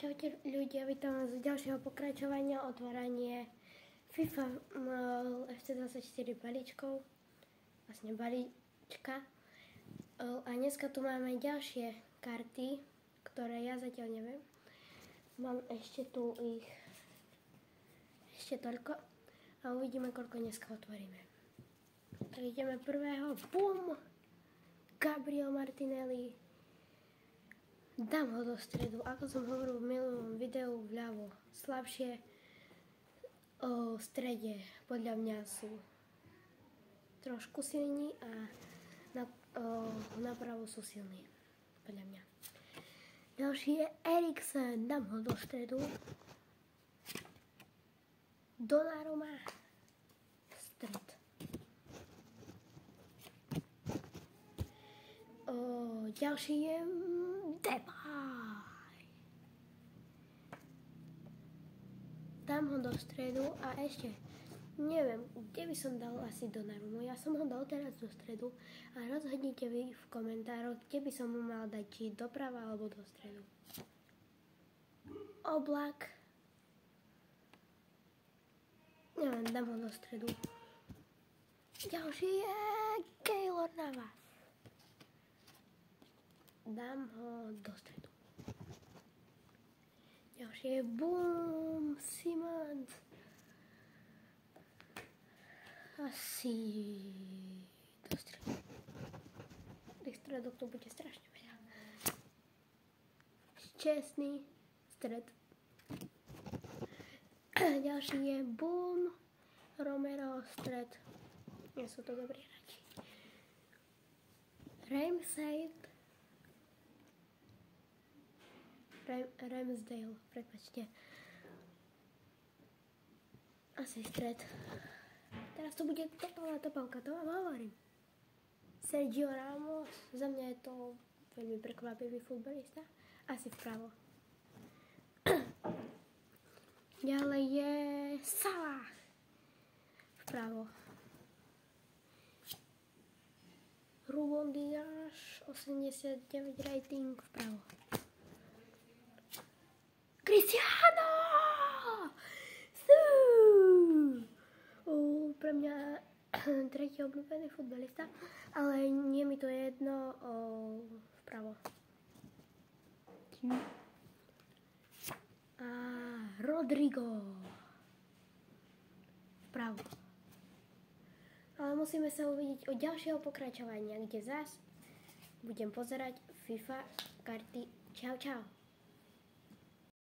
Čaute ľudia, vítam vás z ďalšieho pokračovania otváranie FIFA FC24 balíčkov, vlastne balíčka. A dneska tu máme ďalšie karty, ktoré ja zatiaľ neviem. Mám ešte tu ich ešte toľko a uvidíme, koľko dneska otvoríme. Tak ideme prvého, bum! Gabriel Martinelli. Dám ho do stredu, ako som hovoril v minulom videu, vľavo. Slabšie v strede, podľa mňa sú trošku silní a napravo sú silní, podľa mňa. Ďalší je Eriksen, dám ho do stredu. Donnarumma, stred. Ďalší je Depay. Dám ho do stredu a ešte neviem, kde by som dal asi Donnarummu. Ja som ho dal teraz do stredu a rozhodnite vy v komentároch, kde by som mu mal dať, či doprava alebo do stredu. Oblak. Neviem, dám ho do stredu. Ďalší je Keylor Navas. Dám ho do stredu. Ďalšie je Boom Simons. Asi do stredu. Tých stredok to bude strašne veľa. Čestný stred. Ďalší je Boom Romero stred. Nie sú to dobrí hráči. Ramsdale, prepáčte. Asi stred. Teraz to bude totálna topálka, to vám hovorím. Sergio Ramos, za mňa je to veľmi prekvapivý futbalista. Asi vpravo. Ďalej je Salah. Vpravo. Ruben Dias, 89 rating, vpravo. Cristiano! Pre mňa tretí obľúbený futbalista, ale nie mi to jedno, vpravo. A Rodrigo. Vpravo. Ale musíme sa uvidieť od ďalšieho pokračovania, kde zás budem pozerať FIFA karty. Čau, čau.